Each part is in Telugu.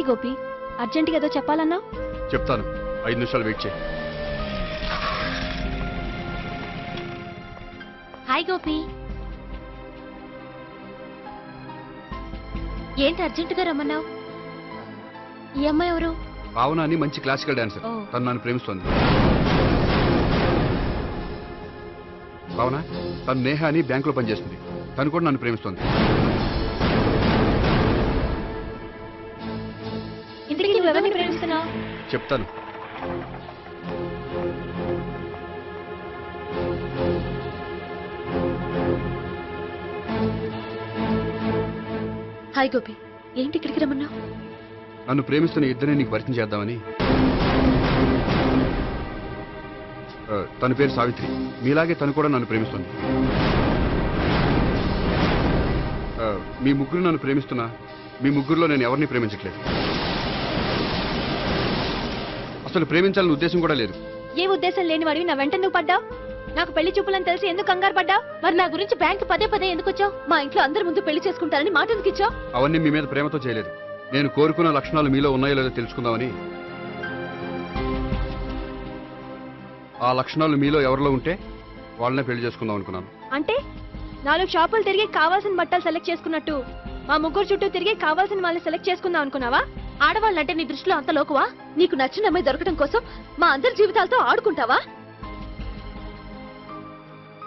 గోపి, అర్జెంటుగా ఏదో చెప్పాలన్నా? చెప్తాను, 5 నిమిషాలు వెయిట్ చేయి. హాయ్ గోపి. ఏంటి అర్జెంటుగా రమ్మన్నావు? ఈ అమ్మాయి ఎవరు? భావన అని మంచి క్లాసికల్ డాన్సర్. ఓ. తను నన్ను ప్రేమిస్తోంది. భావన, తను నేహ అని బ్యాంకులో పనిచేస్తుంది. తను కూడా నన్ను ప్రేమిస్తోంది. ఇంతకీ నువ్వు ఎవరిని ప్రేమిస్తున్నావు? చెప్తాను. హాయ్ గోపి, ఏంటి ఇక్కడికి రమ్మన్నావు? నన్ను ప్రేమిస్తున్న ఇద్దరిని నీకు పరిచయం చేద్దామని. తన పేరు సావిత్రి. మీలాగే తను కూడా నన్ను ప్రేమిస్తుంది. మీ ముగ్గురు నన్ను ప్రేమిస్తున్నా మీ ముగ్గురులో నేను ఎవరిని ప్రేమించట్లేదు. అసలు ప్రేమించాలని ఉద్దేశం కూడా లేదు. ఏ ఉద్దేశం లేని వాడివి నా వెంట నువ్వు పడ్డావు? నాకు పెళ్లి చూపులని తెలిసి ఎందుకు కంగారు పడ్డావు? మరి నా గురించి బ్యాంక్ పదే పదే ఎందుకు వచ్చావు? మా ఇంట్లో అందరి ముందు పెళ్లి చేసుకుంటారని మాట ఎందుకు ఇచ్చావు? అవన్నీ మీ మీద ప్రేమతో చేయలేదు. నేను కోరుకున్న లక్షణాలు మీలో ఉన్నాయో లేదో తెలుసుకుందామని. ఆ లక్షణాలు మీలో ఎవరిలో ఉంటే వాళ్ళనే పెళ్లి చేసుకుందాం అనుకున్నాను. అంటే 4 షాపులు తిరిగి కావాల్సిన బట్టలు సెలెక్ట్ చేసుకున్నట్టు మా ముగ్గురు చుట్టూ తిరిగి కావాల్సిన వాళ్ళని సెలెక్ట్ చేసుకుందాం అనుకున్నావా? ఆడవాళ్ళంటే నీ దృష్టిలో అంత లోకువా? నీకు నచ్చిన అమ్మాయి దొరకడం కోసం మా అందరి జీవితాలతో ఆడుకుంటావా?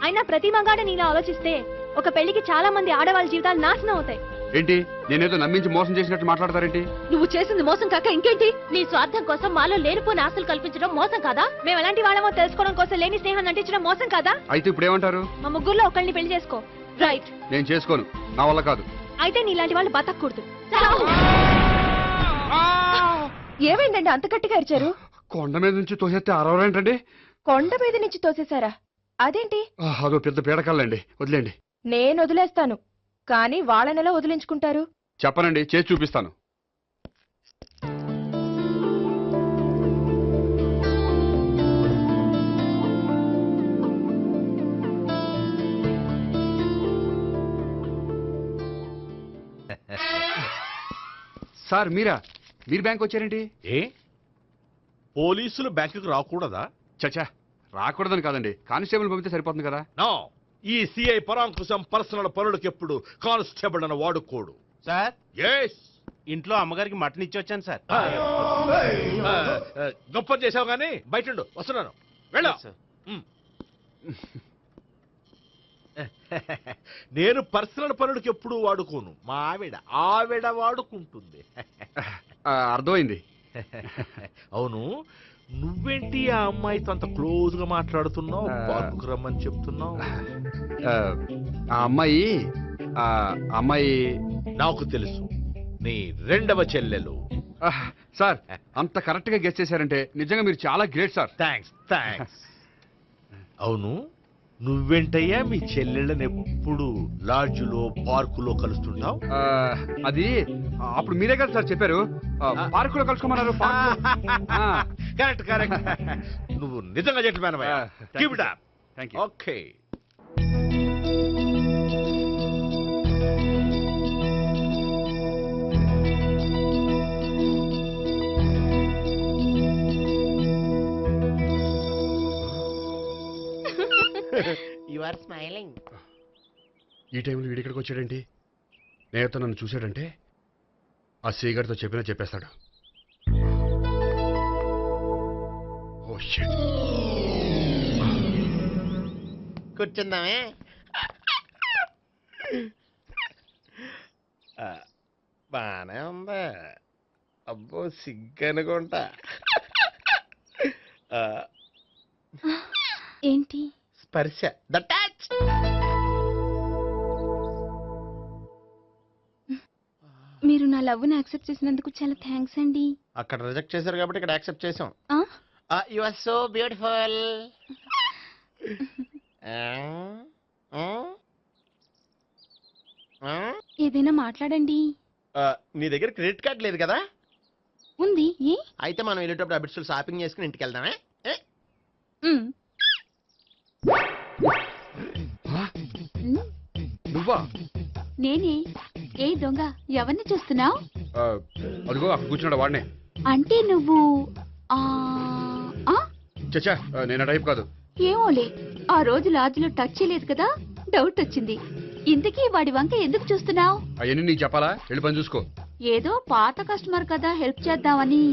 అయినా ప్రతి మగాడ నీలా ఆలోచిస్తే ఒక పెళ్లికి చాలా మంది ఆడవాళ్ళ జీవితాలు నాశనం అవుతాయి. ఏంటి, నేనేదో నమ్మించి మోసం చేసినట్టు మాట్లాడతారేంటి? నువ్వు చేసింది మోసం కాక ఇంకేంటి? నీ స్వార్థం కోసం మాలో లేనిపోని ఆశలు కల్పించడం మోసం కాదా? మేము ఎలాంటి వాళ్ళమో తెలుసుకోవడం కోసం లేని స్నేహాన్ని నటించడం మోసం కాదా? అయితే ఇప్పుడు ఏమంటారు? మా ముగ్గురులో ఒకళ్ళని పెళ్లి చేసుకో. రైట్. నేను చేసుకోను, నా వల్ల కాదు. అయితే నీలాంటి వాళ్ళు బతకూడదు. ఏమైందండి అంత గట్టిగా అరిచారు? కొండ మీద నుంచి తోసేస్తే అరవరేంటండి? కొండ మీద నుంచి తోసేశారా? అదేంటి? అదో పెద్ద పీడకల్లండి, వదిలేండి. నేను వదిలేస్తాను, కానీ వాళ్ళనెలా వదిలించుకుంటారు? చెప్పనండి, చేసి చూపిస్తాను. సార్ మీరా? మీరు బ్యాంక్ వచ్చారేంటి? ఏ పోలీసులు బ్యాంకుకు రాకూడదా? చచ్చా, రాకూడదని కాదండి, కానిస్టేబుల్ పంపితే సరిపోతుంది కదా. నో, ఈ సిఐ పరాంకుశం పర్సనల్ పనులకు ఎప్పుడు కానిస్టేబుల్ అని వాడుకోడు. సార్, ఎస్, ఇంట్లో అమ్మగారికి మటన్ ఇచ్చి వచ్చాను సార్. గొప్ప చేసావు గానీ బయట వస్తున్నాను, వెళ్ళా. సార్. నేను పర్సనల్ పనులకు ఎప్పుడు వాడుకోను, మా ఆవిడ వాడుకుంటుంది. అర్థమైంది. అవును, నువ్వేంటి ఆ అమ్మాయితో అంత క్లోజ్ గా మాట్లాడుతున్నావు? పార్కు రమ్మని చెప్తున్నావు. ఆ అమ్మాయి నాకు తెలుసు, నీ రెండవ చెల్లెలు. సార్, అంత కరెక్ట్ గా గెస్ చేశారంటే నిజంగా మీరు చాలా గ్రేట్ సార్. థ్యాంక్స్. అవును, నువ్వేంటయ్యా మీ చెల్లెళ్ళని ఎప్పుడు లాడ్జ్లో పార్కులో కలుస్తుంటావు? అది అప్పుడు మీరే కదా సార్ చెప్పారు, పార్కులో కలుసుకోమన్నారు. కరెక్ట్. నువ్వు నిజంగా gentleman. Keep it up. Thank you. Okay. You are smiling. ఈ టైంలో వీడి ఇక్కడికి వచ్చాడేంటి? నేత నన్ను చూశాడంటే ఆ సీగారితో చెప్పినా చెప్పేస్తాడు. Oh shit. కూర్చుందామే. బానే ఉందా? అబ్బో సిగ్గనుకుంటా. ఏంటి? స్పర్శ, ద టచ్. మీరు నా లవ్ ని యాక్సెప్ట్ చేసినందుకు చాలా థ్యాంక్స్ అండి. అక్కడ రిజెక్ట్ చేశారు కాబట్టి ఇక్కడ యాక్సెప్ట్ చేసాం. You are so beautiful. ఏదైనా మాట్లాడండి. నీ దగ్గర క్రెడిట్ కార్డ్ లేదు కదా? ఉంది. ఏ? అయితే మనం వెళ్ళేటప్పుడు అబిట్స్ షాపింగ్ చేసుకుని ఇంటికి వెళ్దామే. నువ్వా? నేనే. ఏ దొంగ, ఎవరిని చూస్తున్నావు? ఆ, అదిగో అక్కడ కూర్చున్నాడు వాడినే. అంటే నువ్వు ఆ ఆ? చచ్చా నేను ఆ టైప్ కాదు. ఏమోలే, ఆ రోజు లాడ్జ్లో టచ్ చేయలేదు కదా, డౌట్ వచ్చింది. ఇంతకీ వాడి వంక ఎందుకు చూస్తున్నావు? అవన్నీ నీకు చెప్పాలా? వెళ్ళి పని చూసుకో. ఏదో పాత కస్టమర్ కదా, హెల్ప్ చేద్దామని.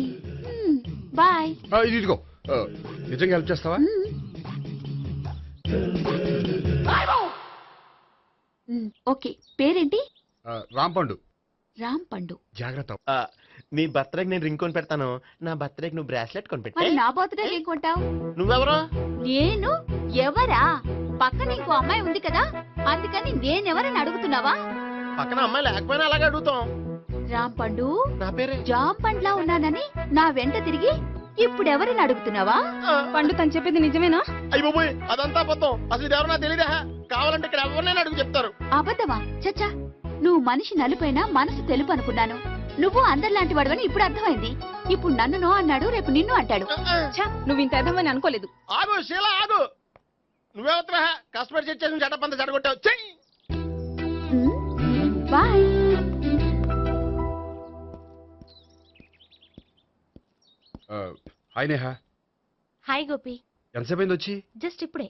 బాయ్. ఇదిగో నిజంగా హెల్ప్ చేస్తావా? ఓకే, పేరేంటి? రాంపండు. రామ్ పండు. జాగ్రత్త. నీ బర్త్డేకి నేను రింగ్ కొని పెడతాను, నా బర్త్డేకి నువ్వు బ్రాస్లెట్ కొని మరి పెట్టే. నా బర్త్డే ఏం కొంటావు? నువ్వెవరు? నేను ఎవరా? పక్కన ఇంకో అమ్మాయి ఉంది కదా, అందుకని నేనెవరని అడుగుతున్నావా? పక్కన అమ్మాయి లేకపోయినా అలాగే అడుగుతాం. రామ్ పండు, నా పేరే. జామ్ పండ్లా ఉన్నానని నా వెంట తిరిగి ఇప్పుడు ఎవరని అడుగుతున్నావా? పండు తను చెప్పేది నిజమేనా? అయ్యి బాబోయ్, అదంతా అబద్ధం. అసలు ఇది ఎవరో నాకు తెలియదా? కావాలంటే ఇక్కడ ఎవరినైనా అడుగు చెప్తారు. అబద్ధమా? చచ్చా, నువ్వు మనిషి నలుపైనా మనసు తెలుపు అనుకున్నాను. నువ్వు అందరిలాంటి వాడవని ఇప్పుడు అర్థమైంది. ఇప్పుడు నన్ను నో అన్నాడు, రేపు నిన్ను అంటాడు. నువ్వు ఇంత అర్థమని అనుకోలేదు. ఆగు శీల, ఆగు. నువ్వేవత్రా కస్టమర్ చేసి చెడ్డ చెడగొట్టావు. చెయ్యి. Bye. Hi Neha. Hi Gopi. ఎంతసేపు అయింది వచ్చి? జస్ట్ ఇప్పుడే.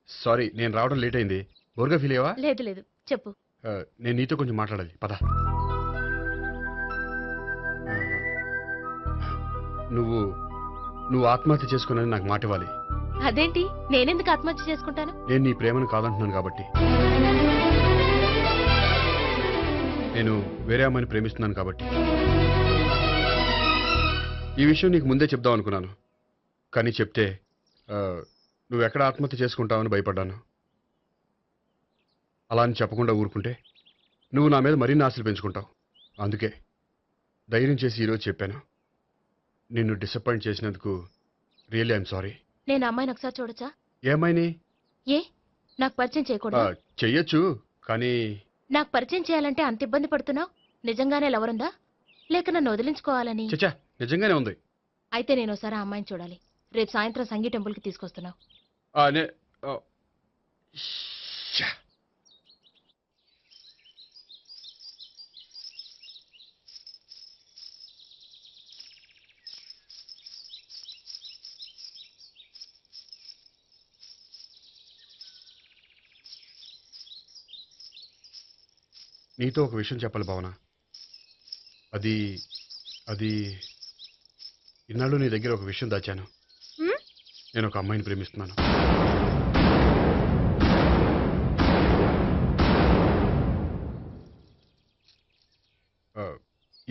సారీ నేను రావడం లేట్ అయింది. బోర్గా ఫీల్ అయ్యావా? లేదు లేదు, చెప్పు. నేను నీతో కొంచెం మాట్లాడాలి, పద. నువ్వు ఆత్మహత్య చేసుకున్నది నాకు మాట ఇవ్వాలి. అదేంటి, నేనెందుకు ఆత్మహత్య చేసుకుంటాను? నేను నీ ప్రేమను కాదంటున్నాను కాబట్టి. నేను వేరే అమ్మాయిని ప్రేమిస్తున్నాను కాబట్టి. ఈ విషయం నీకు ముందే చెప్దాం అనుకున్నాను, కానీ చెప్తే నువ్వు ఎక్కడ ఆత్మహత్య చేసుకుంటావని భయపడ్డాను. అలా అని చెప్పకుండా ఊరుకుంటే నువ్వు నా మీద మరిన్ని ఆశలు పెంచుకుంటావు. అందుకే ధైర్యం చేసి ఈరోజు చెప్పాను. నిన్ను డిసప్పాయింట్ చేసినందుకు రియల్లీ ఐఎమ్ సారీ. నేను అమ్మాయిని ఒకసారి చూడొచ్చా? ఏమైనా ఏ, నాకు పరిచయం చేయకూడదు? చెయ్యొచ్చు, కానీ నాకు పరిచయం చేయాలంటే అంత ఇబ్బంది పడుతున్నావు? నిజంగానే లవరుందా, లేక నన్ను వదిలించుకోవాలని? చచ్చా నిజంగానే ఉంది. అయితే నేను ఒకసారి ఆ అమ్మాయిని చూడాలి. రేపు సాయంత్రం సంగీ టెంపుల్కి తీసుకొస్తున్నావు. నీతో ఒక విషయం చెప్పాలి భావన. అది అది ఇన్నాళ్ళు నీ దగ్గర ఒక విషయం దాచాను. నేను ఒక అమ్మాయిని ప్రేమిస్తున్నాను.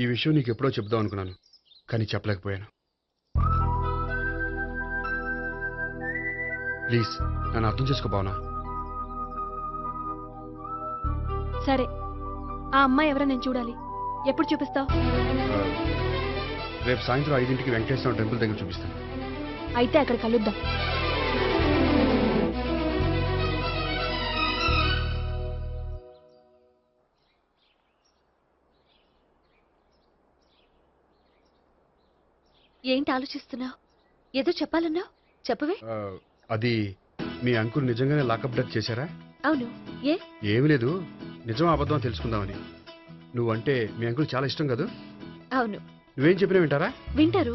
ఈ విషయం నీకు ఎప్పుడో చెప్దాం అనుకున్నాను, కానీ చెప్పలేకపోయాను. ప్లీజ్ నన్ను అర్థం చేసుకో భావన. సరే, ఆ అమ్మాయి ఎవరో నేను చూడాలి. ఎప్పుడు చూపిస్తావు? రేపు సాయంత్రం 5ంటికి వెంకటేశ్వర టెంపుల్ దగ్గర చూపిస్తాను. అయితే అక్కడ కలుద్దాం. ఏంటి ఆలోచిస్తున్నావు? ఏదో చెప్పాలన్నావు, చెప్పవే. అది మీ అంకుల్ నిజంగానే లాకప్ డెత్ చేశారా? అవును. ఏ? ఏమీ లేదు, నిజం అబద్ధం తెలుసుకుందామని. నువ్వంటే మీ అంకుల్ చాలా ఇష్టం కదా? అవును. నువ్వేం చెప్పినా వింటారా? వింటారు.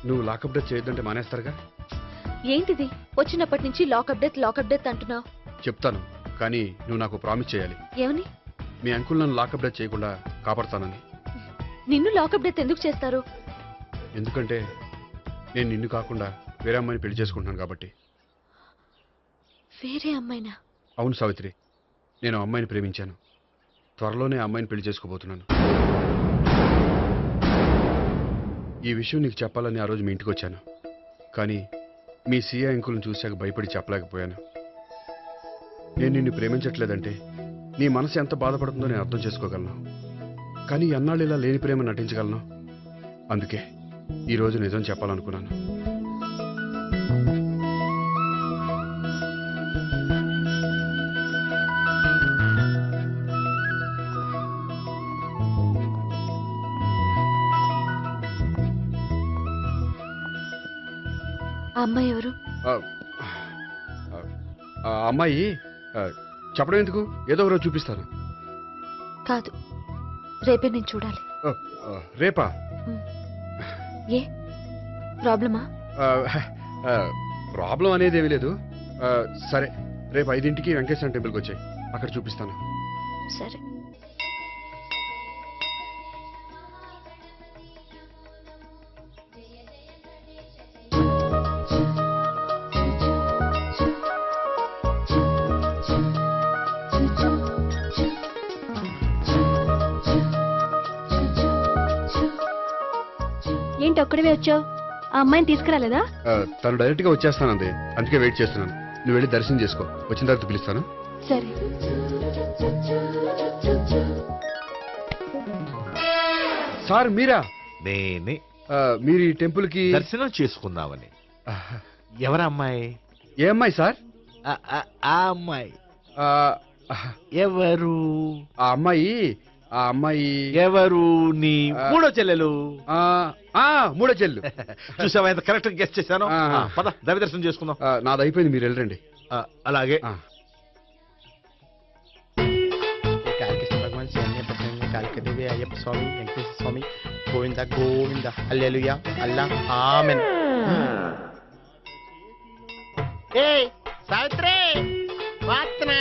నువ్వు లాకప్ డెత్ చేయొద్దంటే మానేస్తారుగా? ఏంటిది, వచ్చినప్పటి నుంచి లాకప్ డెత్ అంటున్నావు? చెప్తాను, కానీ నువ్వు నాకు ప్రామిస్ చేయాలి. ఏమని? మీ అంకుల్ నన్ను లాకప్ డెత్ చేయకుండా కాపాడతానని. నిన్ను లాకప్ డెత్ ఎందుకు చేస్తారు? ఎందుకంటే నేను నిన్ను కాకుండా వేరే అమ్మాయిని పెళ్లి చేసుకుంటున్నాను కాబట్టి. వేరే అమ్మాయినా? అవును సావిత్రి, నేను అమ్మాయిని ప్రేమించాను. త్వరలోనే అమ్మాయిని పెళ్లి చేసుకోబోతున్నాను. ఈ విషయం నీకు చెప్పాలని ఆ రోజు మీ ఇంటికి వచ్చాను, కానీ మీ సీఏ అంకుల్ని చూశాక భయపడి చెప్పలేకపోయాను. నేను నిన్ను ప్రేమించట్లేదంటే నీ మనసు ఎంత బాధపడుతుందో నేను అర్థం చేసుకోగలను, కానీ ఎన్నాళ్ళు ఇలా లేని ప్రేమ నటించగలను? అందుకే ఈరోజు నిజం చెప్పాలనుకున్నాను. ఆ అమ్మాయి ఎవరు? ఆ అమ్మాయి చెప్పడం ఎందుకు, ఏదో ఒకరోజు చూపిస్తాను. కాదు, రేపే నేను చూడాలి. ఓ, రేపా? ఏ ప్రాబ్లమా? ప్రాబ్లం అనేది ఏమీ లేదు. సరే, రేపు 5ంటికి వెంకటేశ్వర టెంపుల్కి వచ్చాయి, అక్కడ చూపిస్తాను. సరే. ఏంటి ఒక్కడివే వచ్చావు? ఆ అమ్మాయిని తీసుకురాలేదా? తను డైరెక్ట్గా వచ్చేస్తానంది, అందుకే వెయిట్ చేస్తున్నాను. నువ్వు వెళ్ళి దర్శనం చేసుకో, వచ్చిన తర్వాత పిలుస్తాను. సరే. సార్ మీరా? నేనే మీరు ఈ టెంపుల్కి దర్శనం చేసుకుందామని. ఎవరా అమ్మాయి? ఏ అమ్మాయి సార్? ఆ అమ్మాయి ఆ, ఎవరు? ఆ అమ్మాయి ఎవరు? నీ మూడో చెల్లెలు. మూడో చెల్లు. చూసావా ఎంత కరెక్ట్ గెస్ట్ చేశాను. పద దైవ దర్శనం చేసుకుందాం. నాది అయిపోయింది, మీరు వెళ్ళండి. అలాగే. కాళికేశ్వర భగవాన్ శరణ్య ప్రసన్న కాళికదేవి అయ్యప్ప స్వామి వెంకటేశ్వర స్వామి గోవింద గోవింద హల్లెలూయా అల్లా ఆమెన్. ఏయ్ సావిత్రి వాత్నా.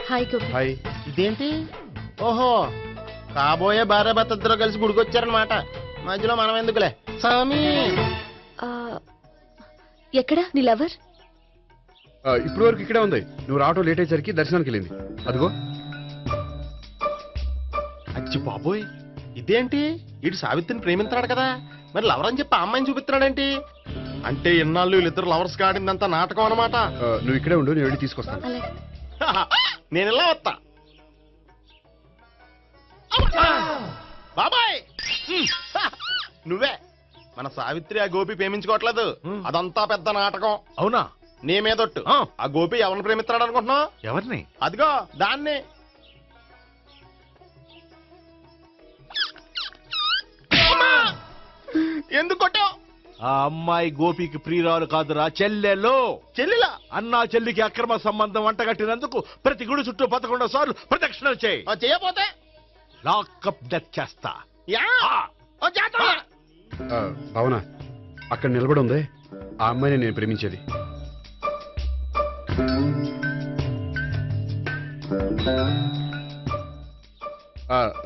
హాయ్ గోపి. హాయ్. ఇదేంటి? ఓహో, కాబోయే భార్య భర్త ఇద్దరు కలిసి గుడికొచ్చారనమాట. మధ్యలో మనం ఎందుకులే స్వామి. ఎక్కడ నీ లవర్? ఇప్పుడు వరకు ఇక్కడే ఉంది. నువ్వు రావటం లేట్ అయ్యేసరికి దర్శనానికి వెళ్ళింది. అదిగో. అచ్చి బాబోయ్, ఇదేంటి? ఇటు సావిత్రిని ప్రేమిస్తున్నాడు కదా, మరి లవర్ అని చెప్పి ఆ అమ్మాయిని చూపిస్తున్నాడేంటి? అంటే ఇన్నాళ్ళు వీళ్ళిద్దరు లవర్స్ కాడిందంతా నాటకం అనమాట. నువ్వు ఇక్కడే ఉండు, నేను వెళ్ళి తీసుకొస్తాను. అలాగే. నేను ఇలా వస్తా. బాబాయ్ నువ్వే మన సావిత్రి ఆ గోపి ప్రేమించుకోవట్లేదు, అదంతా పెద్ద నాటకం. అవునా? నీ మీదొట్టు. ఆ గోపి ఎవరిని ప్రేమిస్తున్నాడు అనుకుంటున్నావు? ఎవరిని? అదిగో దాన్ని. ఎందుకు కొట్టావు? ఆ అమ్మాయి గోపికి ప్రియురాలు కాదురా, చెల్లెలు. చెల్లిలా? అన్నా చెల్లికి అక్రమ సంబంధం వంటగట్టినందుకు ప్రతి గుడి చుట్టూ 11 సార్లు ప్రదక్షిణలు చేయి. చేయపోతే లాకప్ డెత్ చేస్తా. భావన, అక్కడ నిలబడి ఉంది ఆ అమ్మాయిని నేను ప్రేమించేది.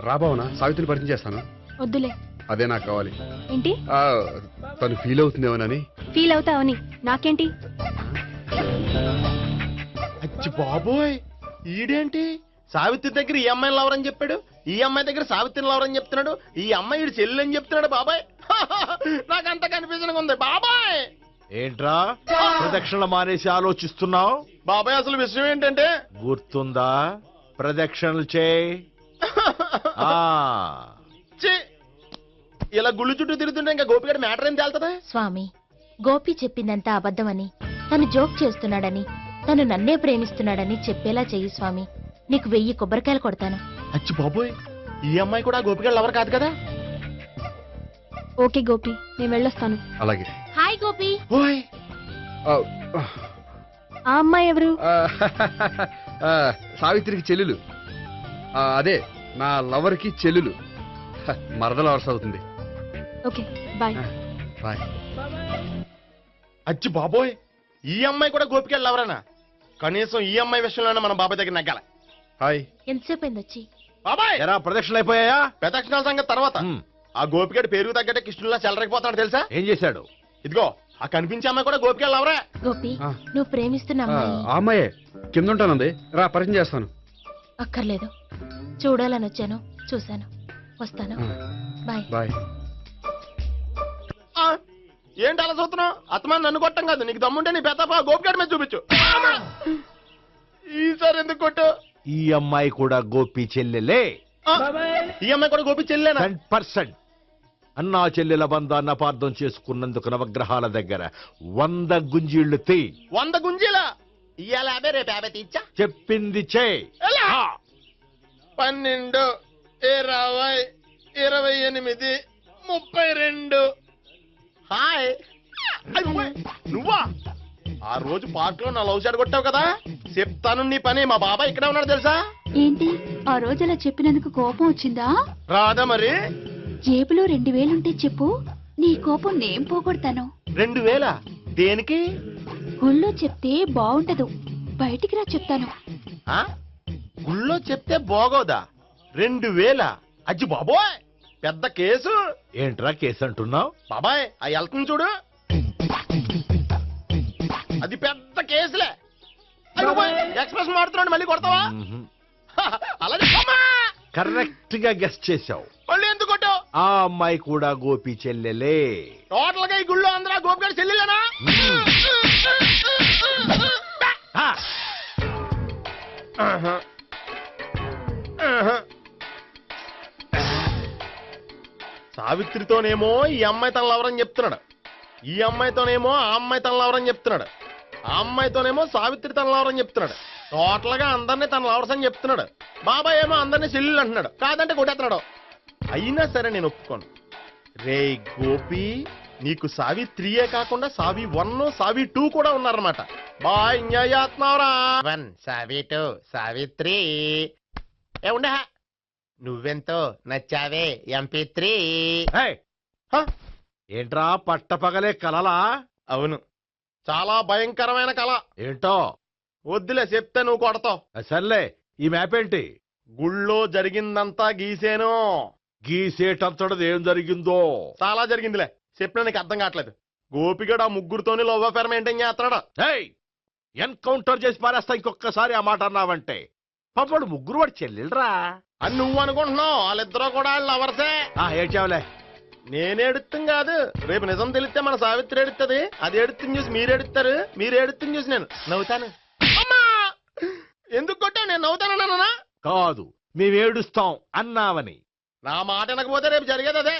రా భావన, సావిత్రిని పరిచయం చేస్తాను. వద్దులే. అదే నాకు కావాలి. ఏంటి? తను ఫీల్ అవుతుందేమోనని. ఫీల్ అవుతావని నాకేంటి? అచ్చి బాబోయ్, ఈడేంటి సావిత్రి దగ్గర ఈ అమ్మాయిని లవర్ అని చెప్పాడు, ఈ అమ్మాయి దగ్గర సావిత్రిని లవర్ అని చెప్తున్నాడు, ఈ అమ్మాయి ఈడు చెల్లి అని చెప్తున్నాడు. బాబాయ్ నాకంత కన్ఫ్యూజన్ ఉంది బాబాయ్. ఏంట్రా ప్రదక్షిణలు మానేసి ఆలోచిస్తున్నావు? బాబాయ్ అసలు విషయం ఏంటంటే, గుర్తుందా? ప్రదక్షిణలు చేయి. ఇలా గుళ్ళు చుట్టూ తిరుగుతుంటే ఇంకా గోపిగడ మ్యాటర్ ఏం తేలుతుందా? స్వామి, గోపి చెప్పిందంతా అబద్ధమని, తను జోక్ చేస్తున్నాడని, తను నన్నే ప్రేమిస్తున్నాడని చెప్పేలా చెయ్యి స్వామి. నీకు 1000 కొబ్బరికాయలు కొడతాను. అచ్చి బాబోయ్, ఈ అమ్మాయి కూడా గోపిగడ లవర్ కాదు కదా? ఓకే గోపి, నేను వెళ్ళొస్తాను. అలాగే. హాయ్ గోపి. ఓయ్ ఆ అమ్మాయి ఎవరు? సావిత్రికి చెల్లెలు. అదే నా లవర్కి చెల్లెలు. మరద లవర్స్ అవుతుంది. Okay bye. బాయ్. అచ్చి బాబోయ్, ఈ అమ్మాయి కూడా గోపిగడ లవరేనా? కనీసం ఈ అమ్మాయి విషయంలోనే మన బాబాయ్ దగ్గర నగ్గాల. హాయ్. ఎంతసేపు అయింది వచ్చి? బాబాయ్ ఎరా ప్రదక్షిణలు అయిపోయాయా? ప్రదక్షిణాల సంగతి తర్వాత. ఆ గోపిగడ పేరు తగ్గట్టే కృష్ణులా చెలరైపోతున్నాడు తెలుసా? ఏం చేశాడు? ఇదిగో ఆ కనిపించే అమ్మాయి కూడా గోపిగడ లవరే. గోపి, నువ్వు ప్రేమిస్తున్న అమ్మాయి ఆ అమ్మాయే కింద ఉంటానంది. రా పరిచయం చేస్తాను. అక్కర్లేదు, చూడాలని వచ్చాను, చూశాను, వస్తాను. బాయ్. బాయ్. ఏంటి అలా చూస్తున్నావు? అత్తమాని నన్ను కొట్టం కాదు, నీకు దమ్ముంటే నీ పెద్ద గోపిగడ మీద చూపించు. ఈసారి ఎందుకు కొట్టు? ఈ అమ్మాయి కూడా గోపి చెల్లెలే. ఈ అమ్మాయి కూడా గోపి చెల్లెనా? 10%. అన్నా చెల్లెల బంధాన్ని అపార్థం చేసుకున్నందుకు నవగ్రహాల దగ్గర 100 గుంజీళ్లు తీ. 100 గుంజీలా? ఇయ్యాల 50 రేపు 50 తీచ్చా. చెప్పింది చే. 12, 20, 28, 32. హాయ్. నువ్వా? ఆ రోజు పార్క్ లో నా లవ్ షాట్ కొట్టావు కదా, చెప్తాను నీ పని. మా బాబాయ్ ఇక్కడే ఉన్నాడు తెలుసా? ఏంటి ఆ రోజు అలా చెప్పినందుకు కోపం వచ్చిందా? రాదా మరి? జేబులో 2000 ఉంటే చెప్పు, నీ కోపం నేను పోగొడతాను. 2000 దేనికి? గుళ్ళో చెప్తే బాగుండదు, బయటికి రా చెప్తాను. ఆ గుళ్ళో చెప్తే బాగోదా? 2000? అజ్జి బాబోయ్, పెద్ద కేసు. ఏంట్రా కేసు అంటున్నావు? బాబాయ్ ఆ వెళ్తుంది చూడు, అది పెద్ద కేసులే. ఎక్స్ప్రెస్ మాడుతున్నాడు, మళ్ళీ కొడతావా? అలాగే కరెక్ట్ గా గెస్ట్ చేశావు. మళ్ళీ ఎందుకు కొట్టావు? ఆ అమ్మాయి కూడా గోపి చెల్లెలే. టోటల్ గా ఈ గుళ్ళో అందరూ గోపిగాడి చెల్లిలేనా? ఆ, సావిత్రితోనేమో ఈ అమ్మాయి తన లవరని చెప్తున్నాడు, ఈ అమ్మాయితోనేమో ఆ అమ్మాయి తన లవరని చెప్తున్నాడు, ఆ అమ్మాయితోనేమో సావిత్రి తన లవరని చెప్తున్నాడు. టోటల్ గా అందరినీ తన లవర్స్ అని చెప్తున్నాడు. బాబాయ్ ఏమో అందరినీ చెల్లెలు అంటున్నాడు, కాదంటే కొట్టేస్తున్నాడు. అయినా సరే నేను ఒప్పుకోను. రే గోపి, నీకు సావిత్రియే కాకుండా సావి 1, సావి 2 కూడా ఉన్నారన్నమాట. బాయ్ న్యాయాత్మరా. 1 సావి 2 సావిత్రి. ఏ ఉండే, నువ్వెంతో నచ్చావే MP3. ఏయ్, ఏంట్రా పట్టపగలే కలలా? అవును, చాలా భయంకరమైన కళ. ఏంటో వద్దులే, చెప్తే నువ్వు కొడతావు. సర్లే, ఈ మ్యాప్ ఏంటి? గుళ్ళో జరిగిందంతా గీసేను. గీసేటంతటది ఏం జరిగిందో? చాలా జరిగిందిలే, చెప్పినా నీకు అర్థం కావట్లేదు. గోపిగడు ఆ ముగ్గురుతోని లవ్ అఫేర్ మెయింటైన్ చేస్తున్నాడు. ఏయ్, ఎన్కౌంటర్ చేసి పారేస్తా ఇంకొకసారి ఆ మాట అన్నావంటే. పాపడు ముగ్గురు వాడు చెల్లెలరా అని నువ్వు అనుకుంటున్నావు, వాళ్ళిద్దరూ కూడా లవర్సే. ఏడ్చావులే. నేనేడుతుంది కాదు, రేపు నిజం తెలిస్తే మన సావిత్రి ఎడుతుంది. అది ఎడుతుంది చూసి మీరు ఎడుతారు, మీరు ఎడుతుంది చూసి నేను నవ్వుతాను. అమ్మా, ఎందుకు కొట్టావు? నేను నవ్వుతానన్నా? కాదు, మేమేడుస్తాం అన్నావని. నా మాట వినకపోతే రేపు జరిగేది అదే.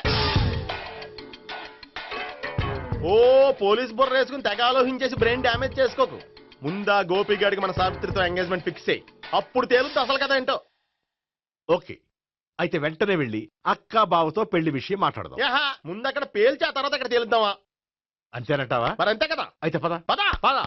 ఓ పోలీస్ బుర్ర వేసుకుని తెగ ఆలోచించేసి బ్రెయిన్ డ్యామేజ్ చేసుకోకు. ముందా గోపిగాడికి మన సావిత్రితో ఎంగేజ్మెంట్ ఫిక్స్ అయ్యి, అప్పుడు తేలుతుంది అసలు కదా ఏంటో. ఓకే, అయితే వెంటనే వెళ్ళి అక్క బావతో పెళ్లి విషయం మాట్లాడదాం. యాహా, ముందు అక్కడ పేల్చి ఆ తర్వాత అక్కడ తేలుద్దామా? అంతేనంటావా? మరి అంతే కదా. అయితే పద పద పద.